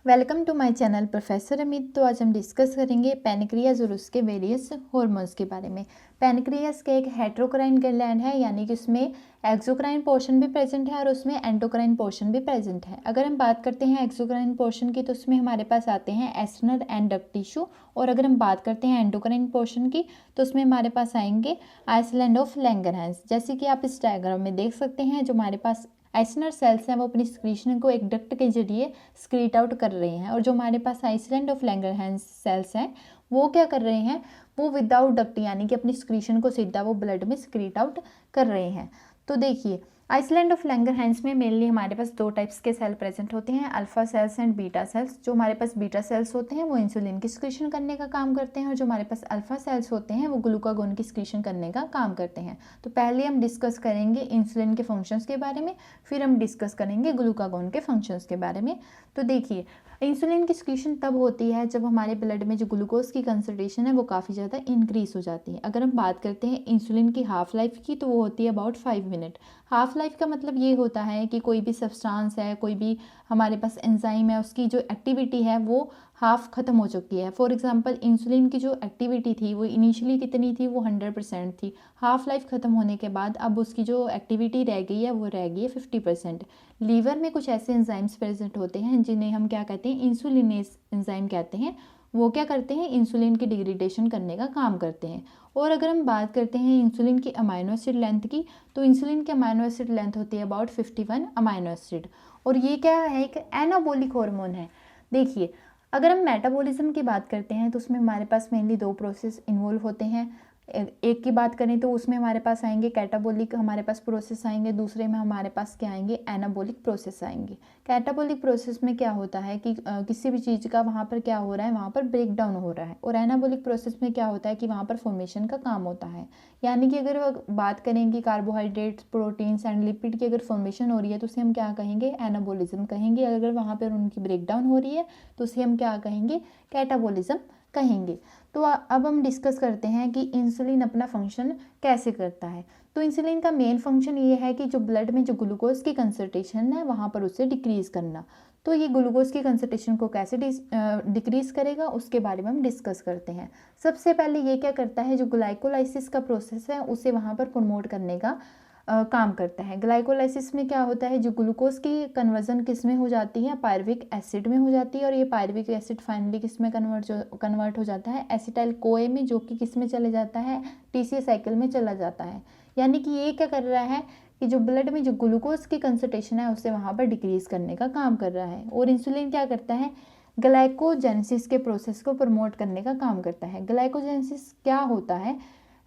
Welcome to my channel professor Amit. तो आज हम डिस्कस करेंगे पैनक्रियाज और उसके वेरियस हार्मोन्स के बारे में। पैनक्रियाज का एक हेट्रोक्राइन ग्लैंड है, यानी कि उसमें एक्सोक्राइन पोर्शन भी प्रेजेंट है और उसमें एंडोक्राइन पोर्शन भी प्रेजेंट है। अगर हम बात करते हैं एक्सोक्राइन पोर्शन की तो उसमें हमारे पास आते हैं एस्टर्नल एंड डक्ट टिश्यू, और अगर हम बात करते हैं एंडोक्राइन पोर्शन की तो उसमें हमारे पास आएंगे आइसलैंड ऑफ लैंगरहैंस। जैसे कि आप इस डायग्राम में देख सकते हैं, जो हमारे पास आइसनर सेल्स हैं वो अपनी स्क्रीशन को एक डक्ट के जरिए स्क्रीट आउट कर रहे हैं, और जो हमारे पास आइसलैंड ऑफ लैंगरहैंस सेल्स हैं वो क्या कर रहे हैं, वो विदाउट डक्ट यानी कि अपनी स्क्रीशन को सीधा वो ब्लड में स्क्रीट आउट कर रहे हैं। तो देखिए, आइसलैंड ऑफ लैंगरहैंस में मेनली हमारे पास दो टाइप्स के सेल प्रेजेंट होते हैं, alpha cells and beta cells. जो हमारे पास बीटा सेल्स होते हैं वो इंसुलिन की स्क्रीशन करने का काम करते हैं, और जो हमारे पास अल्फा सेल्स होते हैं वो ग्लूकागोन की स्क्रीशन करने का काम करते हैं। तो पहले हम डिस्कस करेंगे इंसुलिन के फंक्शंस के बारे में, फिर हम डिस्कस करेंगे ग्लूकागोन के फंक्शंस के बारे में। तो देखिए, इंसुलिन की स्क्रीशन तब होती है जब हमारे ब्लड में जो ग्लूकोज की कंसंट्रेशन है वो काफ़ी ज़्यादा इंक्रीज हो जाती है। अगर हम बात करते हैं इंसुलिन की हाफ लाइफ की तो वो होती है अबाउट 5 मिनट। हाफ लाइफ का मतलब ये होता है कि कोई भी सब्सटेंस है, कोई भी हमारे पास एंजाइम है, उसकी जो एक्टिविटी है वो हाफ ख़त्म हो चुकी है। फॉर एग्जांपल, इंसुलिन की जो एक्टिविटी थी वो इनिशियली कितनी थी, वो 100% थी। हाफ लाइफ ख़त्म होने के बाद अब उसकी जो एक्टिविटी रह गई है वो रह गई है 50%। लीवर में कुछ ऐसे एंजाइम्स प्रेजेंट होते हैं जिन्हें हम क्या कहते हैं, इंसुलिनेज एंजाइम कहते हैं। वो क्या करते हैं, इंसुलिन की डिग्रेडेशन करने का काम करते हैं। और अगर हम बात करते हैं इंसुलिन की अमाइनो एसिड लेंथ की, तो इंसुलिन की अमाइनो एसिड लेंथ होती है अबाउट 51 अमाइनो एसिड। और ये क्या है, एक एनाबॉलिक हार्मोन है। देखिए, अगर हम मेटाबॉलिज्म की बात करते हैं तो उसमें हमारे पास मेनली दो प्रोसेस इन्वॉल्व होते हैं। एक की बात करें तो उसमें हमारे पास आएंगे कैटाबॉलिक हमारे पास प्रोसेस आएंगे, दूसरे में हमारे पास क्या आएंगे, एनाबॉलिक प्रोसेस आएंगे। कैटाबॉलिक प्रोसेस में क्या होता है कि किसी भी चीज़ का वहाँ पर क्या हो रहा है, वहाँ पर ब्रेक डाउन हो रहा है। और एनाबॉलिक प्रोसेस में क्या होता है कि वहाँ पर फॉर्मेशन का काम होता है। यानी कि अगर बात करें कि कार्बोहाइड्रेट्स, प्रोटीन्स एंड लिपिड की अगर फॉर्मेशन हो रही है तो उसे हम क्या कहेंगे, एनाबॉलिज्म कहेंगे। अगर वहाँ पर उनकी ब्रेक डाउन हो रही है तो उसे हम क्या कहेंगे, कैटाबॉलिज्म कहेंगे। तो अब हम डिस्कस करते हैं कि इंसुलिन अपना फंक्शन कैसे करता है। तो इंसुलिन का मेन फंक्शन ये है कि जो ब्लड में जो ग्लूकोज की कंसंट्रेशन है वहाँ पर उसे डिक्रीज़ करना। तो ये ग्लूकोज की कंसंट्रेशन को कैसे डिक्रीज़ करेगा उसके बारे में हम डिस्कस करते हैं। सबसे पहले ये क्या करता है, जो ग्लाइकोलाइसिस का प्रोसेस है उसे वहाँ पर प्रमोट करने का काम करता है। ग्लाइकोलाइसिस में क्या होता है, जो ग्लूकोज की कन्वर्जन किस में हो जाती है, पायरुविक एसिड में हो जाती है, और ये पायरुविक एसिड फाइनली किस में कन्वर्ट हो जाता है, एसिटाइल कोए में, जो कि किस में चले जाता है, टीसीए साइकिल में चला जाता है। यानी कि ये क्या कर रहा है कि जो ब्लड में जो ग्लूकोज की कंसंट्रेशन है उसे वहाँ पर डिक्रीज करने का काम कर रहा है। और इंसुलिन क्या करता है, ग्लाइकोजेनेसिस के प्रोसेस को प्रमोट करने का काम करता है। ग्लाइकोजेनेसिस क्या होता है,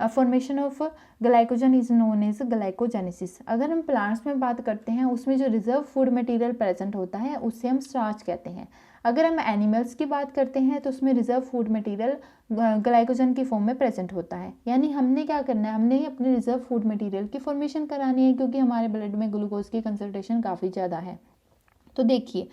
formation of glycogen is known as glycogenesis. अगर हम प्लांट्स में बात करते हैं उसमें जो रिजर्व फूड मटेरियल प्रेजेंट होता है उससे हम स्टार्च कहते हैं। अगर हम एनिमल्स की बात करते हैं तो उसमें रिजर्व फूड मटेरियल ग्लाइकोजन की फॉर्म में प्रेजेंट होता है। यानी हमने क्या करना है, हमने अपने रिजर्व फूड मटेरियल की फॉर्मेशन करानी है, क्योंकि हमारे ब्लड में ग्लूकोज की कंसंट्रेशन काफ़ी ज़्यादा है। तो देखिए,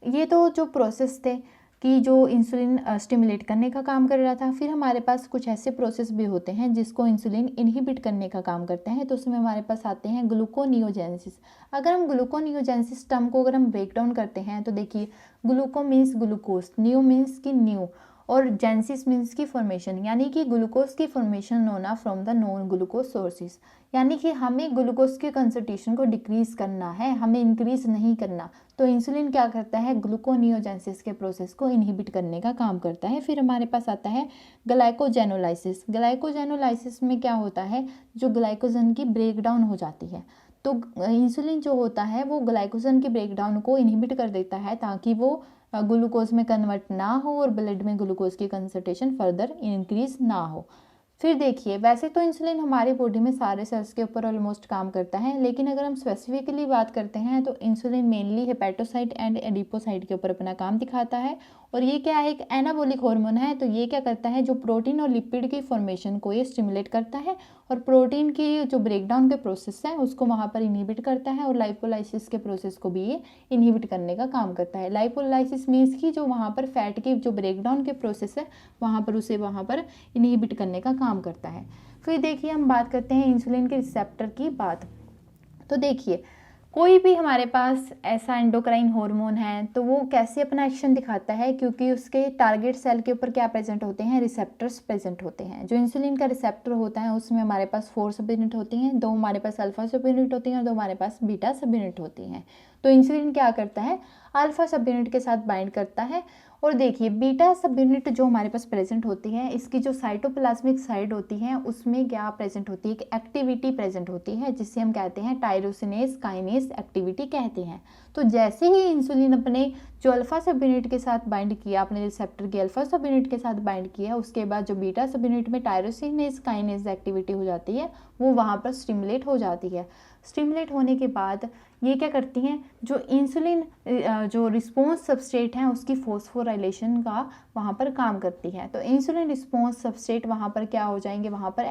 ये तो जो प्रोसेस थे कि जो इंसुलिन स्टिमुलेट करने का काम कर रहा था। फिर हमारे पास कुछ ऐसे प्रोसेस भी होते हैं जिसको इंसुलिन इनहिबिट करने का काम करते हैं। तो उसमें हमारे पास आते हैं ग्लूकोनियोजेनेसिस। अगर हम ग्लूकोनियोजेनेसिस टर्म को अगर हम ब्रेक डाउन करते हैं तो देखिए, ग्लूको मीन्स ग्लूकोज, न्यू मीन्स की न्यू, और जेनेसिस मीन्स की फॉर्मेशन, यानी कि ग्लूकोज की फॉर्मेशन होना from the non glucose sources. यानी कि हमें ग्लूकोज के कंसंट्रेशन को डिक्रीज करना है, हमें इंक्रीज नहीं करना। तो इंसुलिन क्या करता है, ग्लूकोनियोजेनेसिस के प्रोसेस को इनहिबिट करने का काम करता है। फिर हमारे पास आता है ग्लाइकोजेनोलाइसिस। ग्लाइकोजेनोलाइसिस में क्या होता है, जो ग्लाइकोजन की ब्रेक डाउन हो जाती है। तो इंसुलिन जो होता है वो ग्लाइकोजन की ब्रेक डाउन को इनहिबिट कर देता है, ताकि वो ग्लूकोज में कन्वर्ट ना हो और ब्लड में ग्लूकोज की कंसंट्रेशन फर्दर इंक्रीज ना हो। फिर देखिए, वैसे तो इंसुलिन हमारी बॉडी में सारे सेल्स के ऊपर ऑलमोस्ट काम करता है, लेकिन अगर हम स्पेसिफिकली बात करते हैं तो insulin mainly hepatocyte and adipocyte के ऊपर अपना काम दिखाता है। और ये क्या है, एक एनाबॉलिक हार्मोन है। तो ये क्या करता है, जो प्रोटीन और लिपिड की फॉर्मेशन को ये स्टिमुलेट करता है, और प्रोटीन की जो ब्रेकडाउन के प्रोसेस है उसको वहाँ पर इनहिबिट करता है, और लाइपोलाइसिस के प्रोसेस को भी ये इनहिबिट करने का काम करता है। लाइपोलाइसिस मीन्स की जो वहाँ पर फैट की जो ब्रेकडाउन के प्रोसेस है वहाँ पर उसे वहाँ पर इनहिबिट करने का काम करता है। फिर देखिए, हम बात करते हैं इंसुलिन के रिसेप्टर की बात। तो देखिए, कोई भी हमारे पास ऐसा एंडोक्राइन हार्मोन है तो वो कैसे अपना एक्शन दिखाता है, क्योंकि उसके टारगेट सेल के ऊपर क्या प्रेजेंट होते हैं, रिसेप्टर्स प्रेजेंट होते हैं। जो इंसुलिन का रिसेप्टर होता है उसमें हमारे पास 4 सब यूनिट होती हैं, 2 हमारे पास अल्फा सब यूनिट होती हैं और 2 हमारे पास बीटा सब यूनिट होती हैं। तो इंसुलिन क्या करता है, अल्फा सब यूनिट के साथ बाइंड करता है। और देखिए बीटा सब यूनिट जो हमारे पास प्रेजेंट होती है, इसकी जो साइटोप्लाज्मिक साइड होती है उसमें क्या प्रेजेंट होती है, एक एक्टिविटी प्रेजेंट होती है जिसे हम कहते हैं टायरोसिनेज काइनेज एक्टिविटी कहते हैं। तो जैसे ही इंसुलिन अपने जो अल्फा सब यूनिट के साथ बाइंड किया, अपने रिसेप्टर के अल्फा सब यूनिट के साथ बाइंड किया, उसके बाद जो बीटा सब यूनिट में टायरोसिनेज काइनेज एक्टिविटी हो जाती है वो वहाँ पर स्टिमुलेट हो जाती है। स्टिमुलेट होने के बाद ये क्या करती हैं, जो इंसुलिन जो रिस्पॉन्स सबस्ट्रेट है उसकी फॉस्फोराइलेशन का वहाँ पर काम करती है। तो इंसुलिन रिस्पॉन्स सबस्ट्रेट वहाँ पर क्या हो जाएंगे, वहाँ पर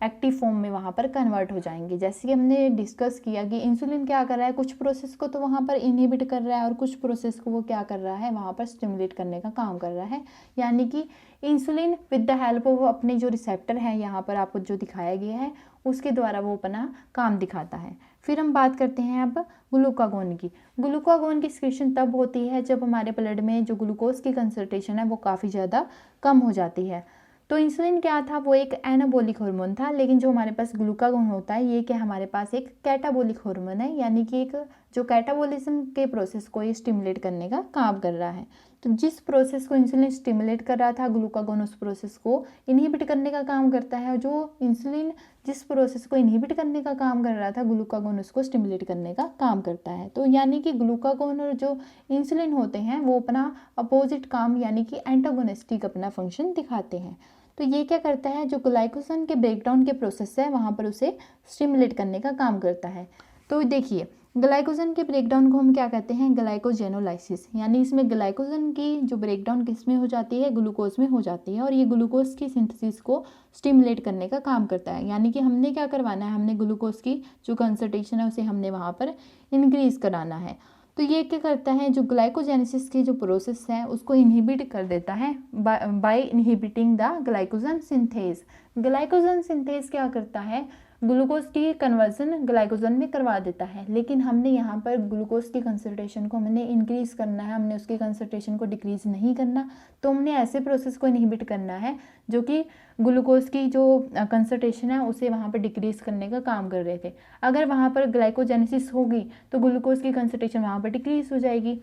एक्टिव फॉर्म में वहाँ पर कन्वर्ट हो जाएंगे। जैसे कि हमने डिस्कस किया कि इंसुलिन क्या कर रहा है, कुछ प्रोसेस को तो वहाँ पर इनहिबिट कर रहा है और कुछ प्रोसेस को वो क्या कर रहा है, वहाँ पर स्टिमुलेट करने का काम कर रहा है। यानी कि insulin with the help of अपने जो रिसेप्टर है यहाँ पर आपको जो दिखाया गया है उसके द्वारा वो अपना काम दिखाता है। फिर हम बात करते हैं अब ग्लूकागोन की। ग्लूकागोन की सिक्रीशन तब होती है जब हमारे ब्लड में जो ग्लूकोज की कंसंट्रेशन है वो काफ़ी ज़्यादा कम हो जाती है। तो इंसुलिन क्या था, वो एक एनाबॉलिक हार्मोन था, लेकिन जो हमारे पास ग्लूकागोन होता है ये क्या हमारे पास एक कैटाबॉलिक हार्मोन है, यानी कि एक जो कैटाबॉलिज्म के प्रोसेस को ये स्टिमुलेट करने का काम कर रहा है। तो जिस प्रोसेस को इंसुलिन स्टिमुलेट कर रहा था, ग्लूकागोन उस प्रोसेस को इनहिबिट करने का काम करता है, और जो इंसुलिन जिस प्रोसेस को इनहिबिट करने का काम कर रहा था, ग्लूकागोन उसको स्टिमुलेट करने का काम करता है। तो यानी कि ग्लूकागोन और जो इंसुलिन होते हैं वो अपना अपोजिट काम यानी कि एंटागोनिस्टिक अपना फंक्शन दिखाते हैं। तो ये क्या करता है, जो ग्लाइकोजन के ब्रेकडाउन के प्रोसेस है वहाँ पर उसे स्टिमुलेट करने का काम करता है। तो देखिए ग्लाइकोजन के ब्रेकडाउन को हम क्या कहते हैं, ग्लाइकोजेनोलाइसिस, यानी इसमें ग्लाइकोजन की जो ब्रेकडाउन किस में हो जाती है, ग्लूकोज में हो जाती है, और ये ग्लूकोज की सिंथेसिस को स्टिमुलेट करने का काम करता है। यानी कि हमने क्या करवाना है, हमने ग्लूकोज की जो कंसंट्रेशन है उसे हमने वहाँ पर इंक्रीज कराना है। तो ये क्या करता है, जो ग्लाइकोजेनेसिस की जो प्रोसेस है उसको इनहिबिट कर देता है by inhibiting the glycogen synthase. Glycogen synthase क्या करता है, ग्लूकोज की कन्वर्जन ग्लाइकोजन में करवा देता है, लेकिन हमने यहाँ पर ग्लूकोज की कंसंट्रेशन को हमने इंक्रीज करना है, हमने उसकी कंसंट्रेशन को डिक्रीज नहीं करना। तो हमने ऐसे प्रोसेस को इनहिबिट करना है जो कि ग्लूकोज की जो कंसंट्रेशन है उसे वहाँ पर डिक्रीज करने का काम कर रहे थे। अगर वहाँ पर ग्लाइकोजेनेसिस होगी तो ग्लूकोज की कंसंट्रेशन वहाँ पर डिक्रीज हो जाएगी।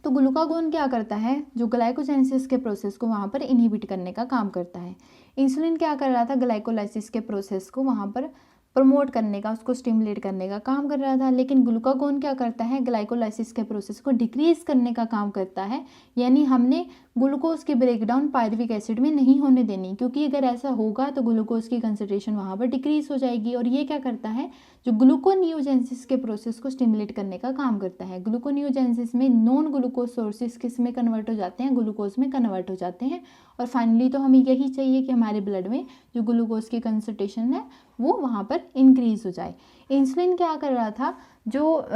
तो ग्लूकागोन क्या करता है, जो ग्लाइकोजेनेसिस के प्रोसेस को वहाँ पर इनहिबिट करने का काम करता है। इंसुलिन क्या कर रहा था, ग्लाइकोलाइसिस के प्रोसेस को वहाँ पर प्रमोट करने का, उसको स्टिमुलेट करने का काम कर रहा था। लेकिन ग्लूकागोन क्या करता है, ग्लाइकोलाइसिस के प्रोसेस को डिक्रीज करने का काम करता है। यानी हमने ग्लूकोज की ब्रेकडाउन पायरुविक एसिड में नहीं होने देनी, क्योंकि अगर ऐसा होगा तो ग्लूकोज की कंसंट्रेशन वहाँ पर डिक्रीज हो जाएगी। और ये क्या करता है, जो ग्लूकोनियोजेनेसिस के प्रोसेस को स्टिमुलेट करने का काम करता है। ग्लूकोनियोजेनेसिस में नॉन ग्लूकोज सोर्सेज किस में कन्वर्ट हो जाते हैं, ग्लूकोज में कन्वर्ट हो जाते हैं। और फाइनली तो हमें यही चाहिए कि हमारे ब्लड में जो ग्लूकोज की कंसंट्रेशन है वो वहाँ पर इंक्रीज हो जाए। इंसुलिन क्या कर रहा था, जो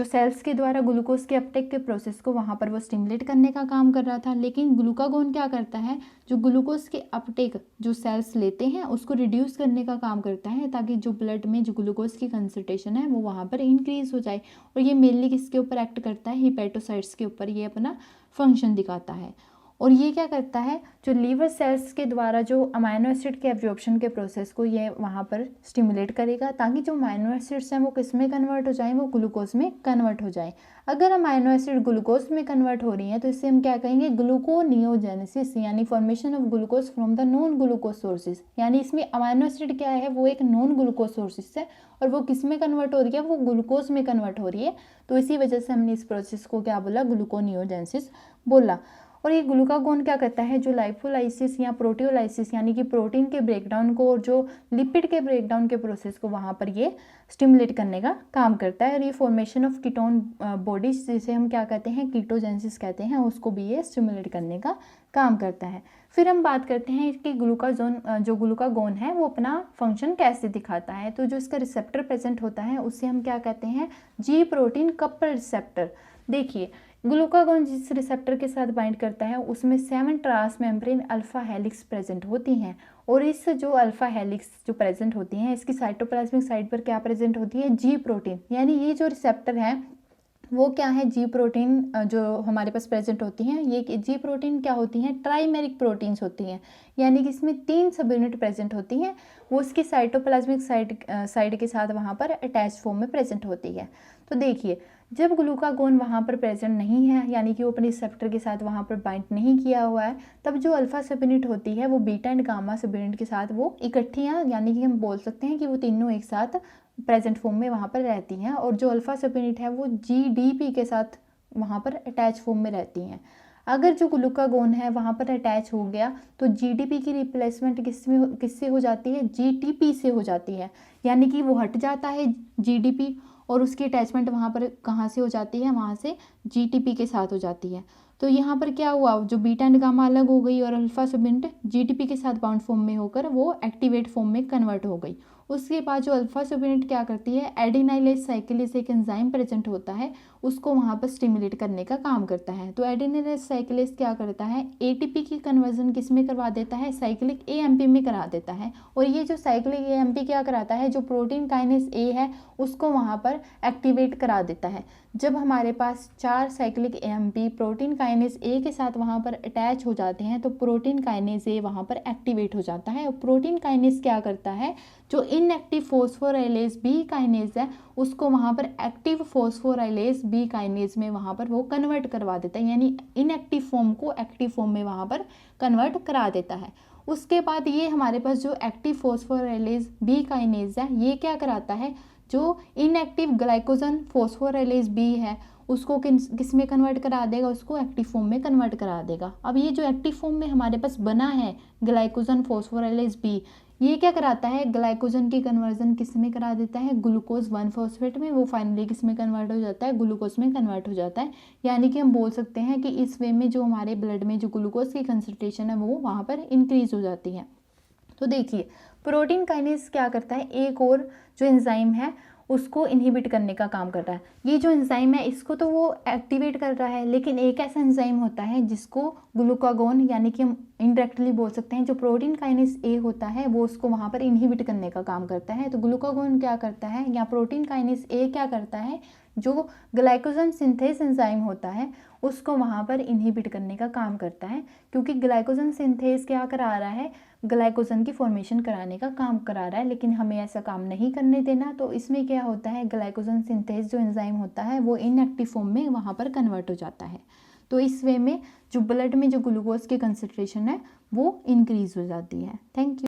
सेल्स के द्वारा ग्लूकोज के अपटेक के प्रोसेस को वहाँ पर वो स्टिमुलेट करने का काम कर रहा था। लेकिन ग्लूकागोन क्या करता है, जो ग्लूकोज के अपटेक जो सेल्स लेते हैं उसको रिड्यूस करने का काम करता है, ताकि जो ब्लड में जो ग्लूकोज की कंसंट्रेशन है वो वहाँ पर इंक्रीज हो जाए। और ये मेनली किसके ऊपर एक्ट करता है, हिपेटोसाइट्स के ऊपर ये अपना फंक्शन दिखाता है। और ये क्या करता है, जो लीवर सेल्स के द्वारा जो अमाइनो एसिड के एब्जॉर्प्शन के प्रोसेस को ये वहाँ पर स्टिमुलेट करेगा, ताकि जो अमाइनो एसिड्स हैं वो किस में कन्वर्ट हो जाएं, वो ग्लूकोज में कन्वर्ट हो जाएं। अगर अमाइनो एसिड ग्लूकोज में कन्वर्ट हो रही हैं तो इससे हम क्या कहेंगे, ग्लूकोनियोजेनेसिस, यानी formation of glucose from the non glucose sources. यानी इसमें अमाइनो एसिड क्या है, वो एक नॉन ग्लूकोज सोर्सेज है और वो किस में कन्वर्ट हो रही है, वो ग्लूकोज में कन्वर्ट हो रही है। तो इसी वजह से हमने इस प्रोसेस को क्या बोला, ग्लूकोनियोजेनेसिस बोला। और ये ग्लूकागोन क्या करता है, जो लाइपोलाइसिस या प्रोटियोलाइसिस यानी कि प्रोटीन के ब्रेकडाउन को और जो लिपिड के ब्रेकडाउन के प्रोसेस को वहाँ पर ये स्टिमुलेट करने का काम करता है। और ये फॉर्मेशन ऑफ कीटोन बॉडीज, जिसे हम क्या कहते हैं, कीटोजेनेसिस कहते हैं, उसको भी ये स्टिमुलेट करने का काम करता है। फिर हम बात करते हैं कि जो ग्लूकागोन है वो अपना फंक्शन कैसे दिखाता है। तो जो इसका रिसेप्टर प्रेजेंट होता है उससे हम क्या कहते हैं, जी प्रोटीन कपल रिसेप्टर। देखिए ग्लूकागोन जिस रिसेप्टर के साथ बाइंड करता है उसमें 7 transmembrane alpha helix present होती हैं, और इस जो अल्फ़ा हेलिक्स जो प्रेजेंट होती हैं, इसकी साइटोप्लाज्मिक साइट पर क्या प्रेजेंट होती है, जी प्रोटीन। यानी ये जो रिसेप्टर है वो क्या है, जी प्रोटीन जो हमारे पास प्रेजेंट होती हैं, ये जी प्रोटीन क्या होती हैं, ट्राइमेरिक प्रोटीन्स होती हैं। यानी कि इसमें 3 सब यूनिट प्रेजेंट होती हैं, वो उसकी साइटोप्लाज्मिक साइड के साथ वहाँ पर अटैच फॉर्म में प्रेजेंट होती है। तो देखिए, जब ग्लूकागोन वहाँ पर प्रेजेंट नहीं है, यानी कि वो अपने रिसेप्टर के साथ वहाँ पर बाइंड नहीं किया हुआ है, तब जो अल्फा सब यूनिट होती है वो बीटा एंड गामा सब यूनिट के साथ वो इकट्ठी हैं, यानी कि हम बोल सकते हैं कि वो तीनों एक साथ प्रेजेंट फॉर्म में वहाँ पर रहती हैं। और जो अल्फा सब यूनिट है वो जीडीपी के साथ वहाँ पर अटैच फॉर्म में रहती हैं। अगर जो ग्लूकागोन है वहाँ पर अटैच हो गया तो जीडीपी की रिप्लेसमेंट किससे हो जाती है, जीटीपी से हो जाती है। यानी कि वो हट जाता है जीडीपी और उसकी अटैचमेंट वहाँ पर कहाँ से हो जाती है, वहाँ से जीटीपी के साथ हो जाती है। तो यहाँ पर क्या हुआ, जो बीटा एंड गामा अलग हो गई और अल्फा सब यूनिट जीटीपी के साथ बाउंड फॉर्म में होकर वो एक्टिवेट फॉर्म में कन्वर्ट हो गई। उसके बाद जो अल्फा सब यूनिट क्या करती है, एडिनाइलेज साइक्लेज एक एंजाइम प्रेजेंट होता है, उसको वहाँ पर स्टिमुलेट करने का काम करता है। तो एडिनाइलेज साइक्लेज क्या करता है, एटीपी की कन्वर्जन किस में करवा देता है, साइक्लिक एएमपी में करा देता है। और ये जो साइक्लिक एएमपी क्या कराता है, जो प्रोटीन काइनेज ए है उसको वहाँ पर एक्टिवेट करा देता है। जब हमारे पास 4 cyclic AMP protein kinase A के साथ वहाँ पर अटैच हो जाते हैं तो प्रोटीन काइनेज ए वहाँ पर एक्टिवेट हो जाता है। और प्रोटीन काइनेज क्या करता है, जो इनएक्टिव फॉस्फोराइलेज बी काइनेज है उसको वहाँ पर एक्टिव फॉस्फोराइलेज बी काइनेज में वहाँ पर वो कन्वर्ट करवा देता है, यानी इनएक्टिव फॉर्म को एक्टिव फॉर्म में वहाँ पर कन्वर्ट करा देता है। उसके बाद ये हमारे पास जो एक्टिव फॉस्फोराइलेज बी काइनेज है ये क्या कराता है, जो इनएक्टिव ग्लाइकोजन फॉस्फोराइलेज बी है उसको किस में कन्वर्ट करा देगा, उसको एक्टिव फॉर्म में कन्वर्ट करा देगा। अब ये जो एक्टिव फॉर्म में हमारे पास बना है ग्लाइकोजन फॉस्फोराइलेज बी, ये क्या कराता है, ग्लाइकोजन की कन्वर्जन किस में करा देता है, ग्लूकोज 1 फॉस्फेट में, वो फाइनली किस में कन्वर्ट हो जाता है, ग्लूकोज में कन्वर्ट हो जाता है। यानी कि हम बोल सकते हैं कि इस वे में जो हमारे ब्लड में जो ग्लूकोज की कंसंट्रेशन है वो वहाँ पर इंक्रीज हो जाती है। तो देखिए, प्रोटीन काइनेज क्या करता है, एक और जो एंजाइम है उसको इनहिबिट करने का काम कर रहा है। ये जो एंजाइम है इसको तो वो एक्टिवेट कर रहा है, लेकिन एक ऐसा एंजाइम होता है जिसको ग्लूकागोन, यानी कि हम इनडायरेक्टली बोल सकते हैं जो प्रोटीन काइनेज ए होता है वो उसको वहाँ पर इनहिबिट करने का काम करता है। तो ग्लूकागोन क्या करता है या प्रोटीन काइनेज ए क्या करता है, जो ग्लाइकोजन सिंथेस एंजाइम होता है उसको वहाँ पर इनहिबिट करने का काम करता है, क्योंकि ग्लाइकोजन सिंथेस क्या करा रहा है, ग्लाइकोजन की फॉर्मेशन कराने का काम करा रहा है, लेकिन हमें ऐसा काम नहीं करने देना। तो इसमें क्या होता है, ग्लाइकोजन सिंथेस जो एंजाइम होता है वो इनएक्टिव फॉर्म में वहाँ पर कन्वर्ट हो जाता है। तो इस वे में जो ब्लड में जो ग्लूकोज की कंसंट्रेशन है वो इंक्रीज हो जाती है। Thank you.